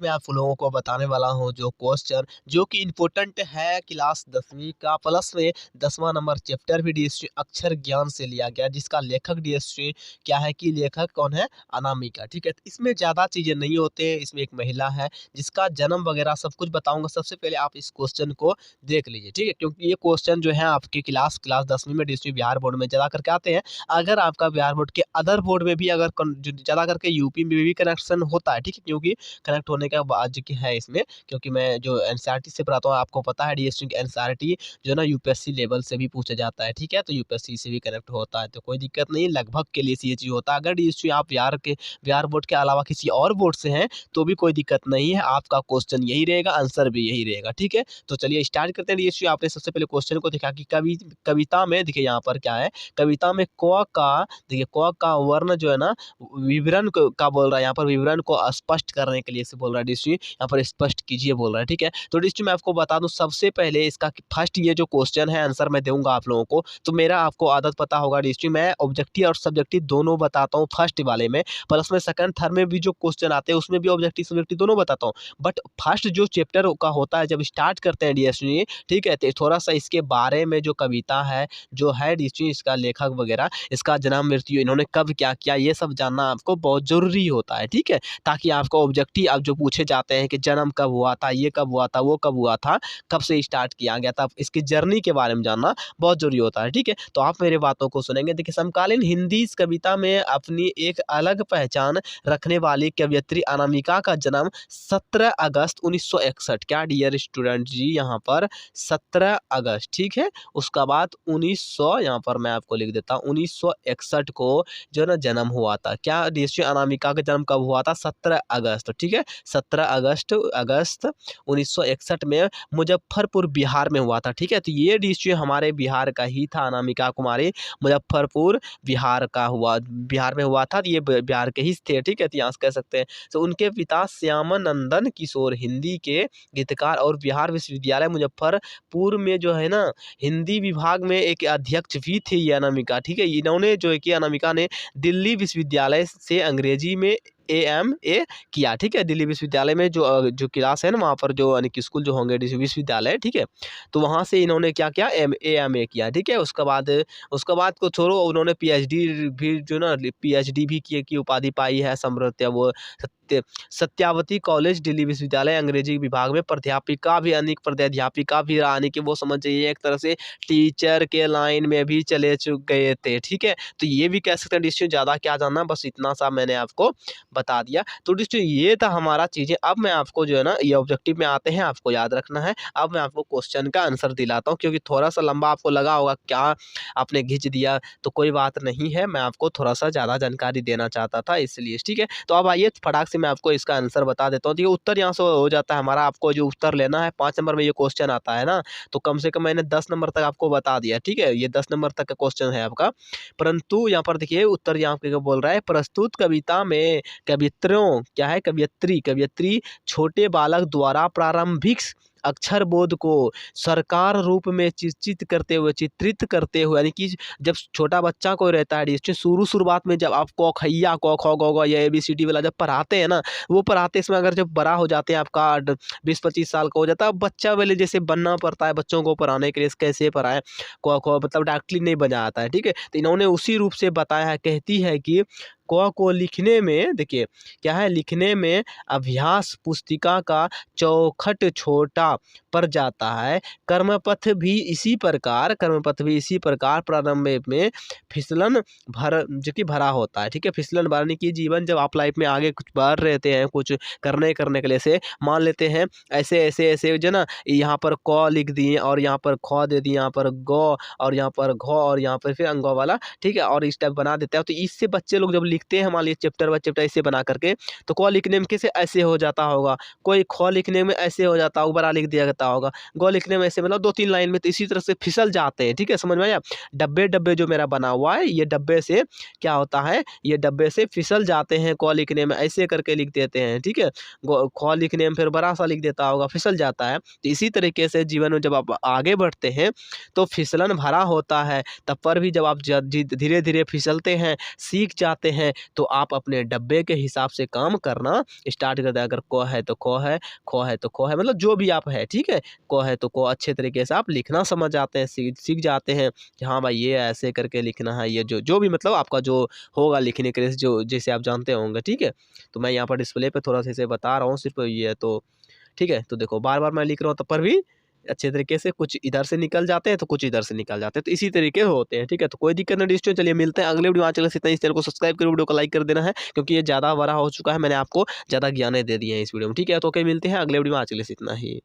मैं आप लोगों को बताने वाला हूँ जो क्वेश्चन जो कि इम्पोर्टेंट है क्लास 10वीं का प्लस में 10वां नंबर चैप्टर भी डीएसटी अक्षर ज्ञान से लिया गया, जिसका लेखक डीएसटी क्या है कि लेखक कौन है, अनामिका। ठीक है, तो इसमें ज़्यादा चीज़ें नहीं होते हैं। इसमें एक महिला है जिसका जन्म वगैरह सब कुछ बताऊंगा। सबसे पहले आप इस क्वेश्चन को देख लीजिए, ठीक है, क्योंकि ये क्वेश्चन जो है आपके क्लास 10वीं में डीएसटी बिहार बोर्ड में ज़्यादा करके आते हैं। अगर आपका बिहार बोर्ड के अदर बोर्ड में भी अगर ज़्यादा करके यूपी में भी कनेक्शन होता है, ठीक है, क्योंकि कनेक्ट होने का बाद जो कि है इसमें, क्योंकि मैं जो एनसीईआरटी से पढ़ाता हूँ, आपको पता है डीएसटी की एनसीईआरटी जो है ना यूपीएससी लेवल से भी पूछा जाता है। ठीक है, तो यूपीएससी से भी कनेक्ट होता है, तो कोई दिक्कत नहीं, लगभग के लिए ये चीज़ होता है। अगर डीएसटी आप बिहार बोर्ड के अलावा किसी और बोर्ड से हैं तो भी कोई दिक्कत नहीं है, आपका क्वेश्चन यही रहेगा, आंसर भी यही रहेगा। ठीक है, तो चलिए स्टार्ट करते हैं। डीएसटी आपने सबसे पहले क्वेश्चन को देखा कि कविता में, देखिए यहाँ पर क्या है, कविता में क का, देखिए क का वर्ण जो है ना विवरण का बोल रहा है, यहाँ पर विवरण को स्पष्ट करने के लिए से बोल रहा है डीएसटी, यहाँ पर स्पष्ट कीजिए बोल रहा है। ठीक है, तो डीएसटी मैं आपको बता दूं, सबसे पहले इसका फर्स्ट ये जो क्वेश्चन है आंसर मैं दूंगा आप लोगों को, तो मेरा आपको आदत पता होगा डीएसटी, मैं ऑब्जेक्टिव और सब्जेक्टिव दोनों बताता हूँ फर्स्ट वाले में, प्लस में सेकंड थर्ड में भी जो क्वेश्चन आते हैं उसमें भी ऑब्जेक्टिव सब्जेक्टिव दोनों बताता हूँ। बट फर्स्ट जो चैप्टर का होता है जब स्टार्ट करते हैं डीएसटी, ठीक है, तो थोड़ा सा इसके बारे में जो कविता है जो है डीएसटी, इसका लेखक वगैरह, इसका जन्म मृत्यु, इन्होंने कब क्या किया, ये सब जानना आपको बहुत ज़रूरी होता है। ठीक है, ताकि आपको ऑब्जेक्टिव आप जो पूछे जाते हैं कि जन्म कब हुआ था, ये कब हुआ था, वो कब हुआ था, कब से स्टार्ट किया गया था, इसकी जर्नी के बारे में जानना बहुत ज़रूरी होता है। ठीक है, तो आप मेरे बातों को सुनेंगे। देखिए, समकालीन हिंदी इस कविता में अपनी एक अलग पहचान रखने वाली कवयित्री अनामिका का जन्म 17 अगस्त 1961, क्या डियर स्टूडेंट जी, यहाँ पर 17 अगस्त, ठीक है, उसका बाद 1900, यहाँ पर मैं आपको लिख देता हूँ, 1961 को जो ना जन्म हुआ था। क्या डीएसटी अनामिका का जन्म कब हुआ था, 17 अगस्त, ठीक है, 17 अगस्त 1961 में मुजफ्फरपुर बिहार में हुआ था। ठीक है, तो ये डीएसटी हमारे बिहार का ही था, अनामिका कुमारी मुजफ्फरपुर बिहार का हुआ, बिहार में हुआ था, तो ये बिहार के ही थे। ठीक है, तो यहाँ से कह सकते हैं। तो उनके पिता श्यामानंदन किशोर हिंदी के गीतकार और बिहार विश्वविद्यालय मुजफ्फरपुर में जो है ना हिंदी विभाग में एक अध्यक्ष भी थे ये अनामिका। ठीक है, इन्होंने जो है कि अनामिका ने दिल्ली विश्वविद्यालय से अंग्रेजी में एएमए किया। ठीक है, दिल्ली विश्वविद्यालय में जो क्लास है ना, वहाँ पर जो यानी कि स्कूल जो होंगे विश्वविद्यालय, ठीक है, तो वहाँ से इन्होंने क्या किया, एएमए किया। ठीक है, उसके बाद को छोड़ो, उन्होंने पीएचडी भी जो ना पीएचडी भी किए की उपाधि पाई है, समृत्य वो सत्यावती कॉलेज दिल्ली विश्वविद्यालय अंग्रेजी विभाग में प्राध्यापिका भी, अनेक प्राध्यापिका भी यानी कि वो समझ जाइए एक तरह से टीचर के लाइन में भी चले गए थे। ठीक है, तो ये भी कह सकते हैं डिस्ट्रिक्ट, ज़्यादा क्या जानना, बस इतना सा मैंने आपको बता दिया। तो डिस्ट्रिक्ट ये था हमारा चीज़ें। अब मैं आपको जो है ना, ये ऑब्जेक्टिव में आते हैं, आपको याद रखना है। अब मैं आपको क्वेश्चन का आंसर दिलाता हूँ, क्योंकि थोड़ा सा लंबा आपको लगा होगा, क्या आपने खींच दिया, तो कोई बात नहीं है, मैं आपको थोड़ा सा ज़्यादा जानकारी देना चाहता था इसलिए। ठीक है, तो अब आइए फटाक से मैं आपको इसका आंसर बता देता हूँ। तो ये उत्तर यहाँ से हो जाता है हमारा, आपको जो उत्तर लेना है 5 नंबर में ये क्वेश्चन आता है ना, तो कम से कम मैंने 10 नंबर तक आपको बता दिया। ठीक है, ये 10 नंबर तक का क्वेश्चन है आपका, परंतु यहाँ पर देखिए उत्तर यहाँ पे बोल रहा है, प्रस्तुत कविता में कवित्रों क्या है, कवियत्री छोटे बालक द्वारा प्रारंभिक अक्षर बोध को सरकार रूप में चित्रित करते हुए, यानी कि जब छोटा बच्चा कोई रहता है डिस्ट्रिक्ट, शुरुआत में जब आप क खैया क ख ग घ या ABCD वाला जब पढ़ाते हैं ना, वो पढ़ाते इसमें अगर जब बड़ा हो जाते हैं, आपका 20-25 साल का हो जाता है, बच्चा वाले जैसे बनना पड़ता है बच्चों को पढ़ाने के लिए, कैसे पढ़ाएं, क ख मतलब डायरेक्टली नहीं बना आता है। ठीक है, तो इन्होंने उसी रूप से बताया है। कहती है कि क को लिखने में, देखिए क्या है, लिखने में अभ्यास पुस्तिका का चौखट छोटा पड़ जाता है, कर्मपथ भी इसी प्रकार प्रारंभ में फिसलन जो कि भरा होता है। ठीक है, फिसलन भरने की जीवन, जब आप लाइफ में आगे कुछ बढ़ रहते हैं, कुछ करने के लिए से मान लेते हैं ऐसे जो ना, यहाँ पर क लिख दिए और यहाँ पर ख दे दिए, यहाँ पर ग और यहाँ पर घ और यहाँ पर फिर अंग वाला, ठीक है, और इस टाइप बना देते हैं। तो इससे बच्चे लोग जब लिखते हैं, मान लीजिए चैप्टर बाय चैप्टर ऐसे बना करके, तो क लिखने में कैसे ऐसे हो जाता होगा, कोई ख लिखने में ऐसे हो जाता होगा, बड़ा लिख दिया जाता होगा, ग लिखने में ऐसे, मतलब 2-3 लाइन में, तो इसी तरह से फिसल जाते हैं। ठीक है, समझ में आया। डब्बे जो मेरा बना हुआ है, ये डब्बे से क्या होता है, ये डब्बे से फिसल जाते हैं, क लिखने में ऐसे करके लिख देते हैं। ठीक है, ख लिखने में फिर बड़ा सा लिख देता होगा, फिसल जाता है। तो इसी तरीके से जीवन में जब आप आगे बढ़ते हैं तो फिसलन भरा होता है, तब पर भी जब आप धीरे धीरे फिसलते हैं, सीख जाते हैं तो आप अपने डब्बे के हिसाब से काम करना स्टार्ट कर दें। अगर क है तो क है, ख है तो ख है, मतलब जो भी आप है, ठीक है। क है तो क अच्छे तरीके से आप लिखना समझ जाते हैं, सीख जाते हैं कि हाँ भाई ये ऐसे करके लिखना है, ये जो भी मतलब आपका जो होगा लिखने के लिए जो जैसे आप जानते होंगे, ठीक है। तो मैं यहाँ पर डिस्प्ले पे थोड़ा सा इसे बता रहा हूँ सिर्फ ये तो, ठीक है। तो देखो बार बार मैं लिख रहा हूँ तब पर भी अच्छे तरीके से कुछ इधर से निकल जाते हैं तो कुछ इधर से निकल जाते हैं, तो इसी तरीके होते हैं, ठीक है। तो कोई दिक्कत नहीं दोस्तों, चलिए मिलते हैं अगले वीडियो। आज इतना इस चैनल को सब्सक्राइब कर वीडियो को लाइक कर देना है, क्योंकि ये ज़्यादा बड़ा हो चुका है, मैंने आपको ज़्यादा ज्ञान दे दिए हैं इस वीडियो में, ठीक है। तो ओके मिलते हैं अगले वीडियो में, आज इतना ही।